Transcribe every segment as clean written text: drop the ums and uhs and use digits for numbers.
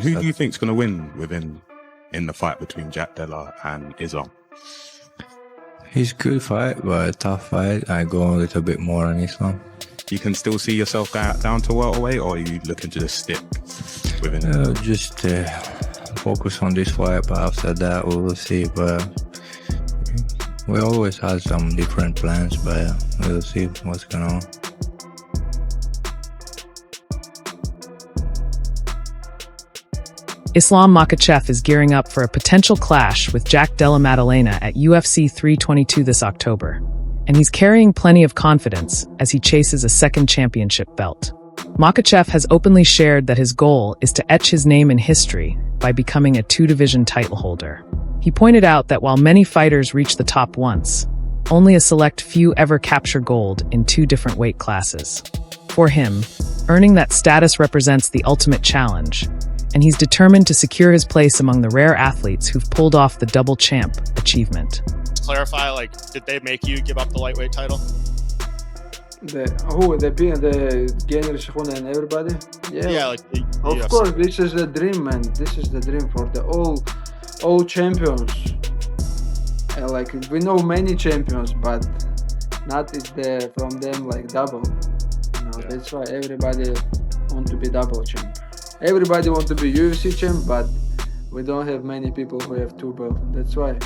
Who do you think's going to win in the fight between Jack Della and Islam? It's a good fight, but a tough fight. I go a little bit more on Islam. You can still see yourself down to welterweight, or are you looking to just stick within? Just focus on this fight, but after that we will see. But we always have some different plans, but we'll see what's going on. Islam Makhachev is gearing up for a potential clash with Jack Della Maddalena at UFC 322 this October, and he's carrying plenty of confidence as he chases a second championship belt. Makhachev has openly shared that his goal is to etch his name in history by becoming a two-division title holder. He pointed out that while many fighters reach the top once, only a select few ever capture gold in two different weight classes. For him, earning that status represents the ultimate challenge, and he's determined to secure his place among the rare athletes who've pulled off the double champ achievement. Clarify, like, did they make you give up the lightweight title? The General Shahuna and everybody? Yeah, like the of UFC. course, this is the dream, man. This is the dream for the all champions. And like we know many champions, but not is there from them like double. That's why everybody want to be double champ. Everybody want to be UFC champ, but we don't have many people who have two belts. That's why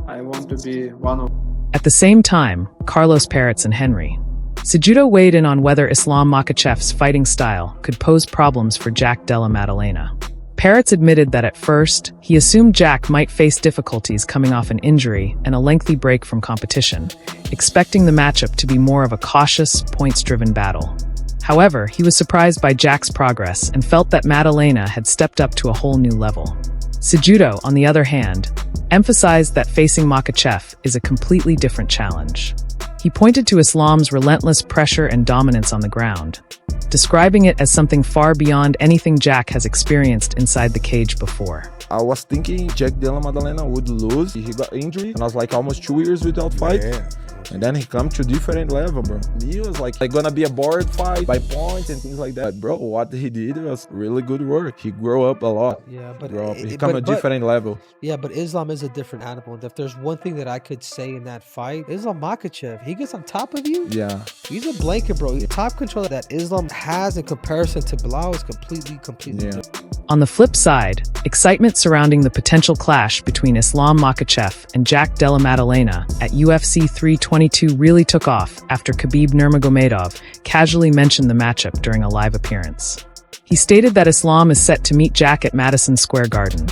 I want to be one of. At the same time, Carlos Peretz and Henry Cejudo weighed in on whether Islam Makhachev's fighting style could pose problems for Jack Della Maddalena. Peretz admitted that at first, he assumed Jack might face difficulties coming off an injury and a lengthy break from competition, expecting the matchup to be more of a cautious, points-driven battle. However, he was surprised by Jack's progress and felt that Maddalena had stepped up to a whole new level. Cejudo, on the other hand, emphasized that facing Makhachev is a completely different challenge. He pointed to Islam's relentless pressure and dominance on the ground, describing it as something far beyond anything Jack has experienced inside the cage before. I was thinking Jack Della Maddalena would lose. He got injured, and I was like almost 2 years without fight. Yeah. And then he come to different level, bro. He was like gonna be a board fight by points and things like that. Bro, what he did was really good work. He grew up a lot. Yeah, but he come a different level. Yeah, but Islam is a different animal. If there's one thing that I could say in that fight, Islam Makhachev, he gets on top of you. Yeah, he's a blanket, bro. The top control that Islam has in comparison to Bilal is completely different. On the flip side, excitement surrounding the potential clash between Islam Makhachev and Jack Della Maddalena at UFC 322 really took off after Khabib Nurmagomedov casually mentioned the matchup during a live appearance. He stated that Islam is set to meet Jack at Madison Square Garden.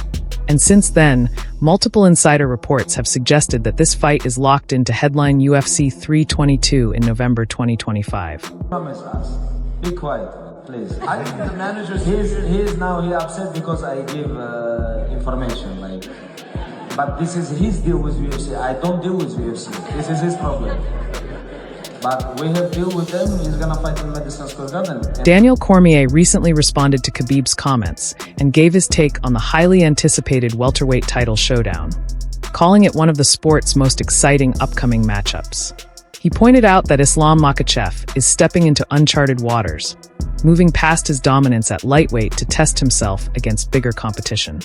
And since then, multiple insider reports have suggested that this fight is locked in to headline UFC 322 in November 2025. Promise us. Be quiet. Please. I think the manager, he's upset because I give information, but this is his deal with UFC. I don't deal with UFC. This is his problem. But we have deal with him. He's gonna fight in Madison Square Garden. Daniel Cormier recently responded to Khabib's comments and gave his take on the highly anticipated welterweight title showdown, calling it one of the sport's most exciting upcoming matchups. He pointed out that Islam Makhachev is stepping into uncharted waters, moving past his dominance at lightweight to test himself against bigger competition.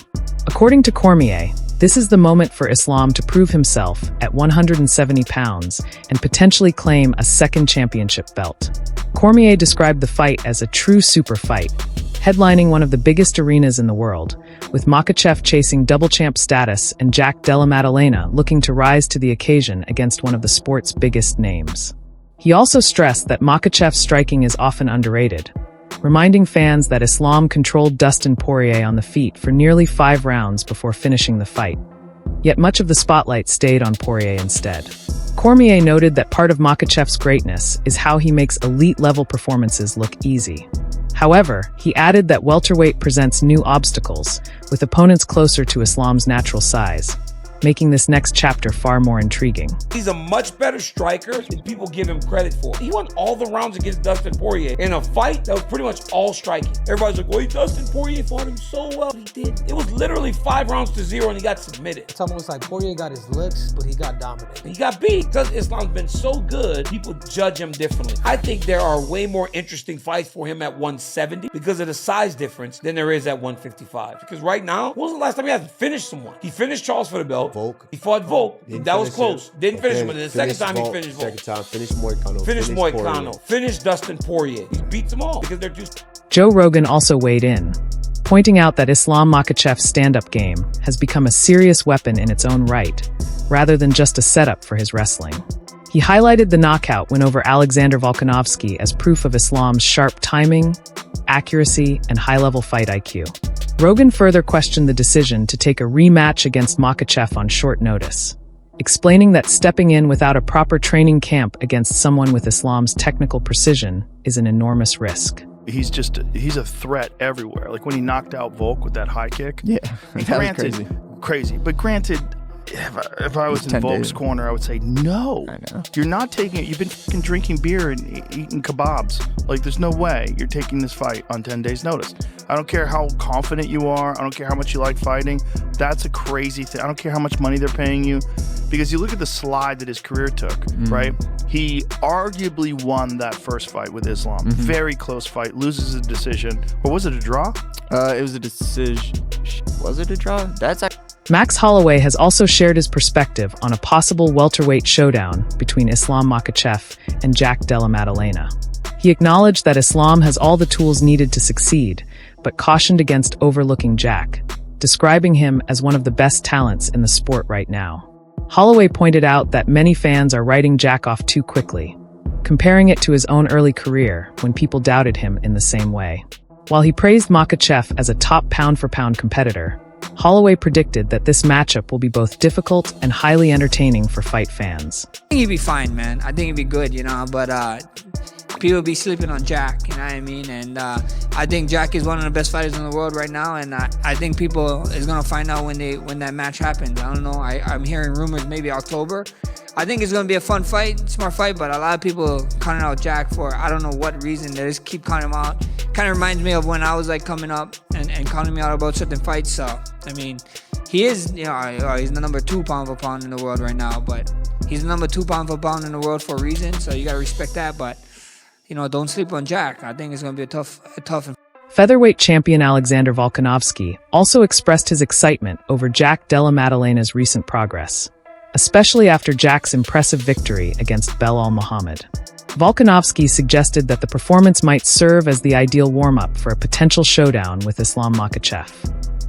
According to Cormier, this is the moment for Islam to prove himself at 170 pounds and potentially claim a second championship belt. Cormier described the fight as a true super fight, headlining one of the biggest arenas in the world, with Makhachev chasing double champ status and Jack Della Maddalena looking to rise to the occasion against one of the sport's biggest names. He also stressed that Makhachev's striking is often underrated, reminding fans that Islam controlled Dustin Poirier on the feet for nearly 5 rounds before finishing the fight. Yet much of the spotlight stayed on Poirier instead. Cormier noted that part of Makhachev's greatness is how he makes elite-level performances look easy. However, he added that welterweight presents new obstacles, with opponents closer to Islam's natural size. making this next chapter far more intriguing. He's a much better striker than people give him credit for. He won all the rounds against Dustin Poirier in a fight that was pretty much all striking. Everybody's like, well, Dustin Poirier fought him so well. He did. It was literally 5 rounds to 0 and he got submitted. It's almost like Poirier got his licks, but he got dominated. He got beat because Islam's been so good, people judge him differently. I think there are way more interesting fights for him at 170 because of the size difference than there is at 155. Because right now, when was the last time he had to finish someone? He finished Charles for the belt. Volk. He fought Volk. Didn't that was finish close. him. Didn't finish Okay. him, but then the second time he finished Volk. Second time, finished Moicano. Finished Poirier. Moicano. Finished Dustin Poirier. He beats them all because they're just... Joe Rogan also weighed in, pointing out that Islam Makhachev's stand-up game has become a serious weapon in its own right, rather than just a setup for his wrestling. He highlighted the knockout win over Alexander Volkanovski as proof of Islam's sharp timing, accuracy, and high-level fight IQ. Rogan further questioned the decision to take a rematch against Makhachev on short notice, explaining that stepping in without a proper training camp against someone with Islam's technical precision is an enormous risk. He's a threat everywhere. Like when he knocked out Volk with that high kick. Yeah, that was crazy. But granted, if I was in Volk's corner, I would say, no, you're not taking it. You've been fucking drinking beer and eating kebabs. Like, there's no way you're taking this fight on 10 days notice. I don't care how confident you are. I don't care how much you like fighting. That's a crazy thing. I don't care how much money they're paying you. Because you look at the slide that his career took, right? He arguably won that first fight with Islam. Very close fight, loses a decision. Or was it a draw? It was a decision. Was it a draw? That's Max Holloway has also shared his perspective on a possible welterweight showdown between Islam Makhachev and Jack Della Maddalena. He acknowledged that Islam has all the tools needed to succeed, but cautioned against overlooking Jack, describing him as one of the best talents in the sport right now. Holloway pointed out that many fans are writing Jack off too quickly, comparing it to his own early career when people doubted him in the same way. While he praised Makhachev as a top pound-for-pound competitor, Holloway predicted that this matchup will be both difficult and highly entertaining for fight fans. I think he'd be fine, man. I think he'd be good, but people be sleeping on Jack, you know what I mean? And I think Jack is one of the best fighters in the world right now, and I think people is gonna find out when that match happens. I don't know. I'm hearing rumors maybe October. I think it's gonna be a fun fight, smart fight, but a lot of people counting out Jack for I don't know what reason. They just keep counting him out. Kind of reminds me of when I was like coming up and counting me out about certain fights. So I mean, he is he's the number 2 pound for pound in the world right now, but he's the number 2 pound for pound in the world for a reason. So you gotta respect that, but. Don't sleep on Jack. I think it's going to be a tough. Featherweight champion Alexander Volkanovski also expressed his excitement over Jack Della Maddalena's recent progress, especially after Jack's impressive victory against Belal Muhammad. Volkanovski suggested that the performance might serve as the ideal warm-up for a potential showdown with Islam Makhachev.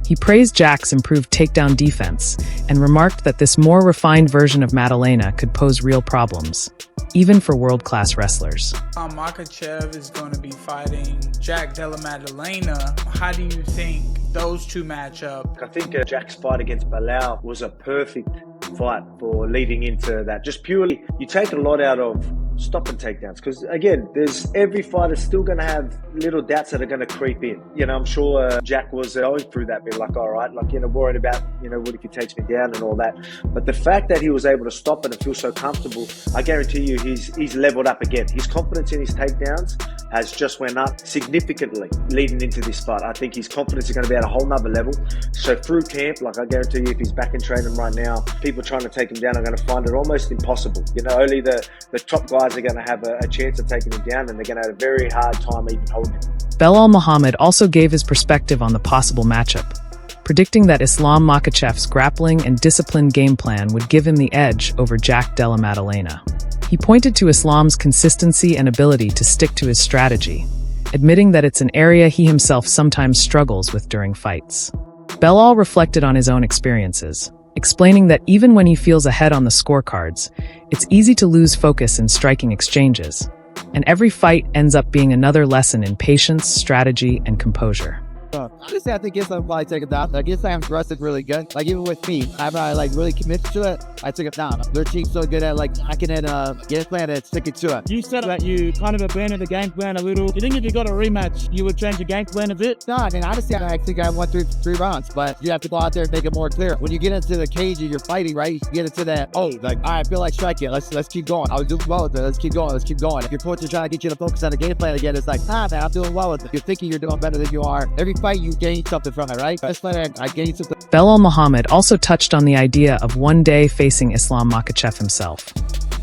He praised Jack's improved takedown defense and remarked that this more refined version of Maddalena could pose real problems, even for world-class wrestlers. Makhachev is going to be fighting Jack Della Maddalena. How do you think those two match up? I think Jack's fight against Belal was a perfect fight for leading into that. Just purely, you take a lot out of stop and takedowns, because again, every fighter's still going to have little doubts that are going to creep in. I'm sure Jack was going through that bit, like, all right, worried about, what if he takes me down and all that. But the fact that he was able to stop it and feel so comfortable, I guarantee you he's leveled up again. His confidence in his takedowns has just went up significantly leading into this fight. I think his confidence is going to be at a whole nother level. So through camp, I guarantee you if he's back in training right now, people trying to take him down are going to find it almost impossible. Only the top guys are going to have a chance of taking him down, and they're going to have a very hard time even holding him. Belal Muhammad also gave his perspective on the possible matchup, predicting that Islam Makhachev's grappling and disciplined game plan would give him the edge over Jack Della Maddalena. He pointed to Islam's consistency and ability to stick to his strategy, admitting that it's an area he himself sometimes struggles with during fights. Belal reflected on his own experiences, explaining that even when he feels ahead on the scorecards, it's easy to lose focus in striking exchanges, and every fight ends up being another lesson in patience, strategy, and composure. Honestly, I think Islam will probably take it down. Like, Islam's wrestling really good. Like, even with me, I'm not, like, really committed to it. I took it down. Their team's so good at, like, hacking it, game plan and sticking to it. You said that you kind of abandoned the game plan a little. Do you think if you got a rematch, you would change the game plan a bit? No, I mean, honestly, I think I won three rounds, but you have to go out there and make it more clear. When you get into the cage and you're fighting, right, you get into that, like, all right, I feel like striking. Let's keep going. I was doing well with it. Let's keep going. If your coach is trying to get you to focus on the game plan again, it's like, man, I'm doing well with it. You're thinking you're doing better than you are. Every fight, you gain something from it, right? This fight, I gained something. Belal Muhammad also touched on the idea of one day facing Islam Makhachev himself,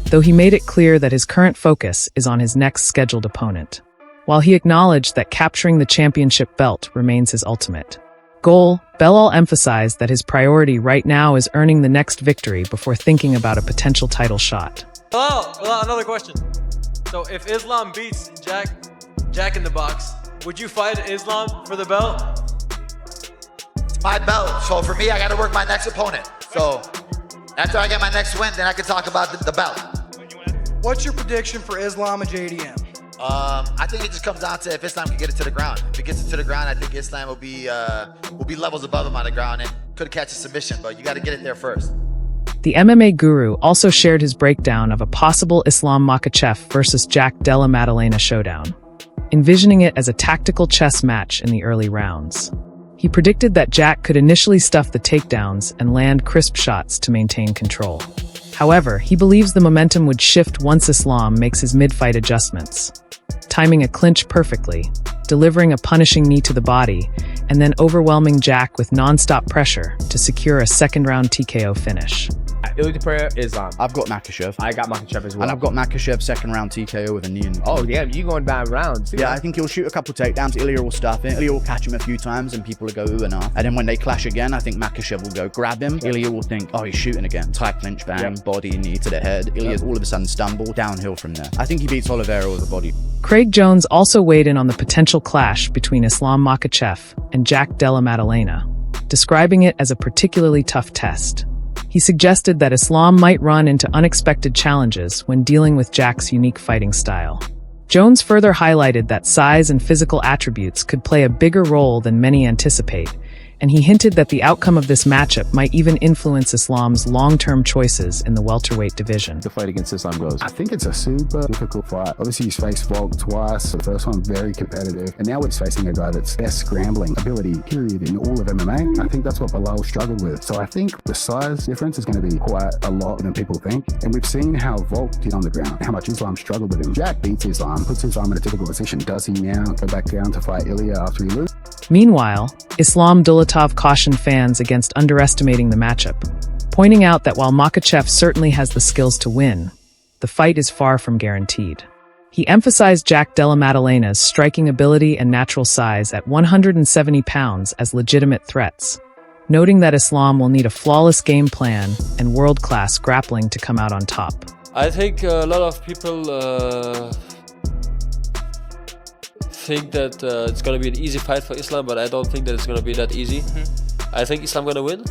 though he made it clear that his current focus is on his next scheduled opponent. While he acknowledged that capturing the championship belt remains his ultimate goal, Belal emphasized that his priority right now is earning the next victory before thinking about a potential title shot. Well, another question. So if Islam beats Jack in the box, would you fight Islam for the belt? It's my belt, so for me, I got to work my next opponent. So after I get my next win, then I can talk about the belt. What's your prediction for Islam and JDM? I think it just comes down to if Islam can get it to the ground. If it gets it to the ground, I think Islam will be levels above him on the ground and could catch a submission, but you got to get it there first. The MMA guru also shared his breakdown of a possible Islam Makhachev versus Jack Della Maddalena showdown, envisioning it as a tactical chess match in the early rounds. He predicted that Jack could initially stuff the takedowns and land crisp shots to maintain control. However, he believes the momentum would shift once Islam makes his mid-fight adjustments, timing a clinch perfectly, delivering a punishing knee to the body, and then overwhelming Jack with non-stop pressure to secure a second-round TKO finish. Ilya Prayer, Islam. I've got Makhachev. I got Makhachev as well. And I've got Makhachev second round TKO with a knee in. Oh, yeah, you going bad rounds. Yeah, I think he'll shoot a couple takedowns. Ilya will stuff it. Ilya will catch him a few times and people will go ooh and ah. And then when they clash again, I think Makhachev will go grab him. Ilya will think, oh, he's shooting again. Tie clinch, bang, body, knee to the head. Ilya's all of a sudden stumble, downhill from there. I think he beats Oliveira with a body. Craig Jones also weighed in on the potential clash between Islam Makhachev and Jack Della Maddalena, describing it as a particularly tough test. He suggested that Islam might run into unexpected challenges when dealing with Jack's unique fighting style. Jones further highlighted that size and physical attributes could play a bigger role than many anticipate, and he hinted that the outcome of this matchup might even influence Islam's long-term choices in the welterweight division. The fight against Islam goes. I think it's a super difficult fight. Obviously, he's faced Volk twice. The first one, very competitive. And now he's facing a guy that's best scrambling ability, period, in all of MMA. I think that's what Belal struggled with. So I think the size difference is going to be quite a lot than people think. And we've seen how Volk did on the ground, how much Islam struggled with him. Jack beats Islam, puts Islam in a difficult position. Does he now go back down to fight Ilya after he loses? Meanwhile, Islam Dulatov cautioned fans against underestimating the matchup, pointing out that while Makhachev certainly has the skills to win, the fight is far from guaranteed. He emphasized Jack Della Maddalena's striking ability and natural size at 170 pounds as legitimate threats, noting that Islam will need a flawless game plan and world-class grappling to come out on top. I think a lot of people think that it's going to be an easy fight for Islam, but I don't think that it's going to be that easy. I think Islam going to win,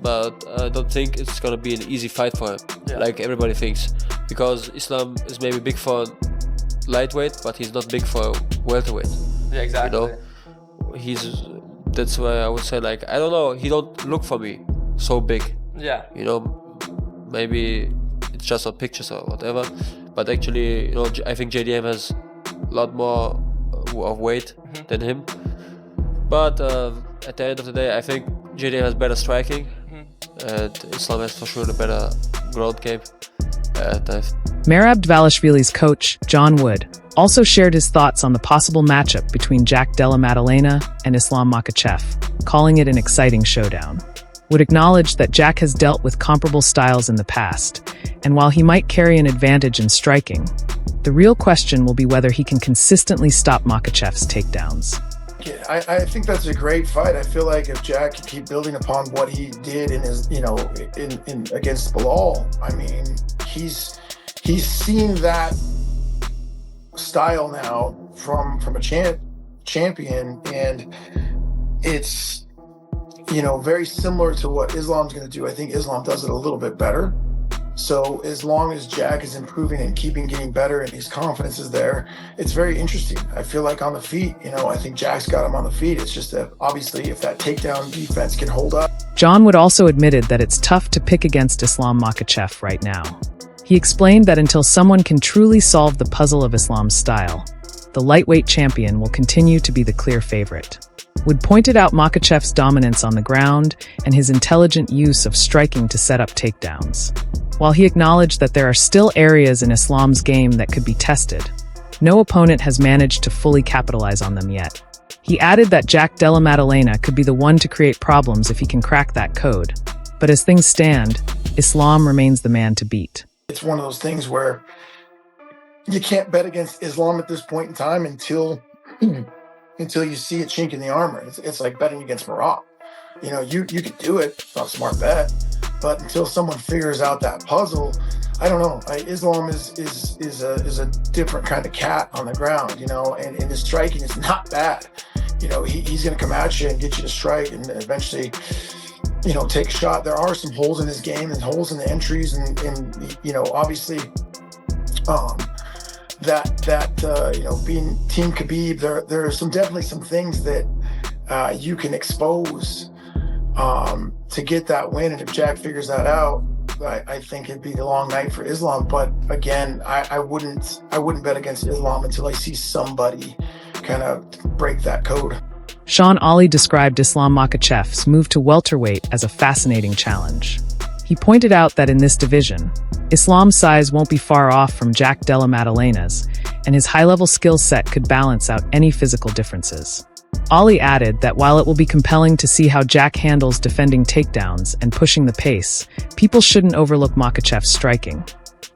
but I don't think it's going to be an easy fight for him, like everybody thinks. Because Islam is maybe big for lightweight, but he's not big for welterweight. Yeah, exactly. You know, that's why I would say, like, I don't know, he don't look for me so big. Yeah. You know, maybe it's just on pictures or whatever, but actually, you know, I think JDM has a lot more of weight than him, but at the end of the day, I think JDM has better striking, and Islam has for sure the better ground game. Merab Dvalishvili's coach, John Wood, also shared his thoughts on the possible matchup between Jack Della Maddalena and Islam Makhachev, calling it an exciting showdown. Wood acknowledged that Jack has dealt with comparable styles in the past, and while he might carry an advantage in striking, the real question will be whether he can consistently stop Makhachev's takedowns. Yeah, I think that's a great fight. I feel like if Jack could keep building upon what he did in his, in against Belal, I mean, he's seen that style now from a champion, and it's very similar to what Islam's going to do. I think Islam does it a little bit better, So as long as Jack is improving and getting better and his confidence is there, it's very interesting. I feel like on the feet, I think Jack's got him on the feet. It's just that obviously if that takedown defense can hold up. John Wood also admitted that it's tough to pick against Islam Makhachev right now. He explained that until someone can truly solve the puzzle of Islam's style, the lightweight champion will continue to be the clear favorite. Wood pointed out Makhachev's dominance on the ground and his intelligent use of striking to set up takedowns. While he acknowledged that there are still areas in Islam's game that could be tested, no opponent has managed to fully capitalize on them yet. He added that Jack Della Maddalena could be the one to create problems if he can crack that code. But as things stand, Islam remains the man to beat. It's one of those things where you can't bet against Islam at this point in time until you see a chink in the armor. It's like betting against Marab. You could do it. It's not a smart bet. But until someone figures out that puzzle, I don't know. Islam is a different kind of cat on the ground, and his striking is not bad. He's going to come at you and get you to strike and eventually, take a shot. There are some holes in his game and holes in the entries and obviously being Team Khabib, there are definitely some things that you can expose to get that win. And if Jack figures that out, I think it'd be the long night for Islam. But again, I wouldn't bet against Islam until I see somebody kind of break that code. Sean Ali described Islam Makhachev's move to welterweight as a fascinating challenge. He pointed out that in this division, Islam's size won't be far off from Jack Della Maddalena's, and his high-level skill set could balance out any physical differences. Ali added that while it will be compelling to see how Jack handles defending takedowns and pushing the pace, people shouldn't overlook Makhachev's striking,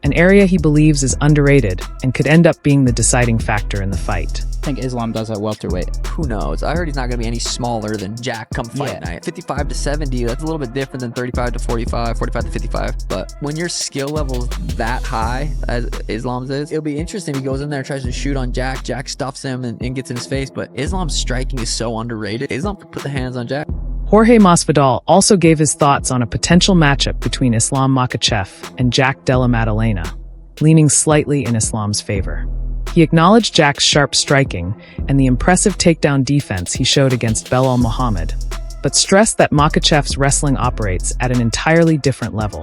an area he believes is underrated and could end up being the deciding factor in the fight. I think Islam does at welterweight. Who knows? I heard he's not going to be any smaller than Jack come fight night. 55 to 70, that's a little bit different than 35 to 45, 45 to 55. But when your skill level is that high, as Islam's is, it'll be interesting if he goes in there and tries to shoot on Jack. Jack stuffs him and gets in his face. But Islam's striking is so underrated. Islam could put the hands on Jack. Jorge Masvidal also gave his thoughts on a potential matchup between Islam Makhachev and Jack Della Maddalena, leaning slightly in Islam's favor. He acknowledged Jack's sharp striking and the impressive takedown defense he showed against Belal Muhammad, but stressed that Makhachev's wrestling operates at an entirely different level.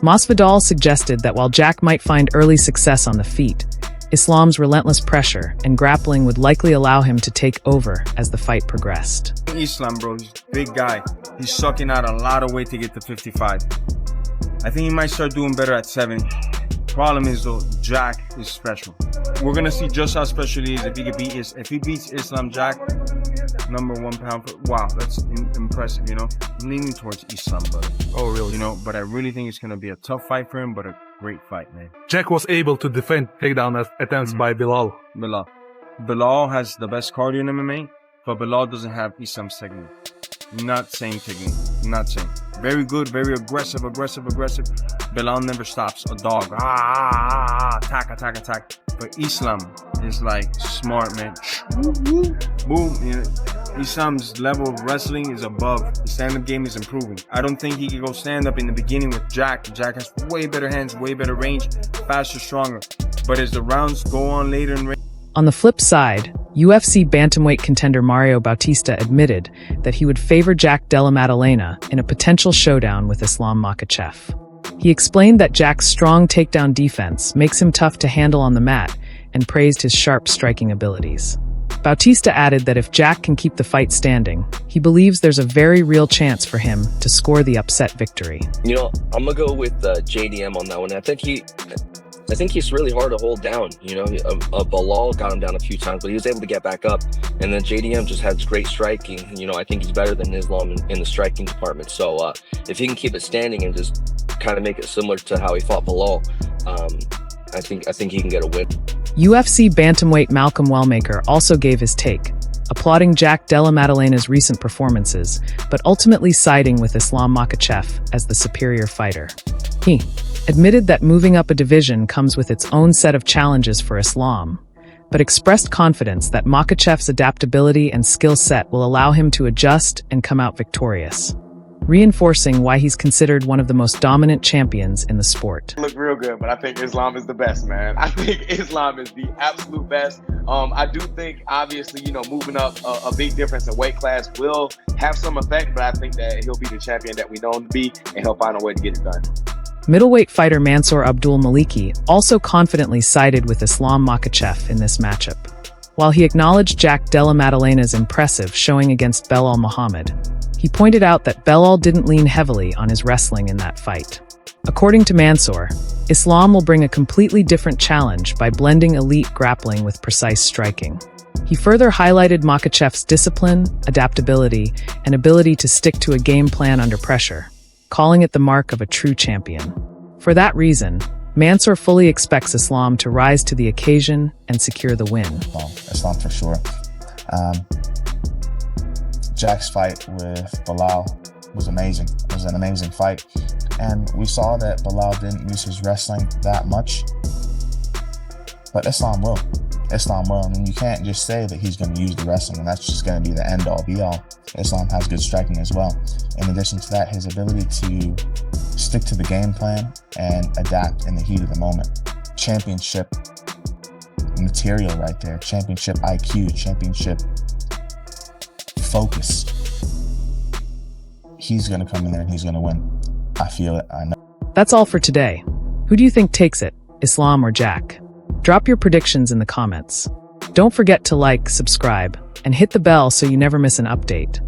Masvidal suggested that while Jack might find early success on the feet, Islam's relentless pressure and grappling would likely allow him to take over as the fight progressed. Islam, bro, he's a big guy. He's sucking out a lot of weight to get to 55. I think he might start doing better at 70. Problem is though, Jack is special. We're gonna see just how special he is if he beats Islam Jack, #1 pound. Wow, that's impressive. I'm leaning towards Islam, brother. Oh, really? But I really think it's gonna be a tough fight for him, but a great fight, man. Jack was able to defend takedown attempts by Belal. Belal has the best cardio in MMA, but Belal doesn't have Islam's technique. Not same technique. Not same. Very good, very aggressive. Belal never stops. A dog. Attack. But Islam is like smart, man. Boom. Islam's level of wrestling is above. The stand-up game is improving. I don't think he can go stand-up in the beginning with Jack. Jack has way better hands, way better range, faster, stronger. But as the rounds go on later in range. On the flip side, UFC bantamweight contender Mario Bautista admitted that he would favor Jack Della Maddalena in a potential showdown with Islam Makhachev. He explained that Jack's strong takedown defense makes him tough to handle on the mat and praised his sharp striking abilities. Bautista added that if Jack can keep the fight standing, he believes there's a very real chance for him to score the upset victory. I'm gonna go with JDM on that one. I think he's really hard to hold down. Belal got him down a few times, but he was able to get back up. And then JDM just has great striking. I think he's better than Islam in the striking department. So if he can keep it standing and just kind of make it similar to how he fought Belal, I think he can get a win. UFC bantamweight Malcolm Wellmaker also gave his take, applauding Jack Della Maddalena's recent performances, but ultimately siding with Islam Makhachev as the superior fighter. He admitted that moving up a division comes with its own set of challenges for Islam, but expressed confidence that Makhachev's adaptability and skill set will allow him to adjust and come out victorious. reinforcing why he's considered one of the most dominant champions in the sport. Look real good, but I think Islam is the best, man. I think Islam is the absolute best. I do think, obviously, moving up a big difference in weight class will have some effect, but I think that he'll be the champion that we know him to be, and he'll find a way to get it done. Middleweight fighter Mansour Abdul Maliki also confidently sided with Islam Makhachev in this matchup. While he acknowledged Jack Della Maddalena's impressive showing against Belal Muhammad, he pointed out that Belal didn't lean heavily on his wrestling in that fight. According to Mansour, Islam will bring a completely different challenge by blending elite grappling with precise striking. He further highlighted Makhachev's discipline, adaptability, and ability to stick to a game plan under pressure, calling it the mark of a true champion. For that reason, Mansour fully expects Islam to rise to the occasion and secure the win. Islam for sure. Jack's fight with Belal was amazing. It was an amazing fight. And we saw that Belal didn't use his wrestling that much. But Islam will. Islam will. I mean, you can't just say that he's going to use the wrestling and that's just going to be the end-all, be-all. Islam has good striking as well. In addition to that, his ability to stick to the game plan and adapt in the heat of the moment. Championship material right there. Championship IQ, championship focus. He's going to come in there and he's going to win. I feel it. I know. That's all for today. Who do you think takes it, Islam or Jack? Drop your predictions in the comments. Don't forget to like, subscribe, and hit the bell so you never miss an update.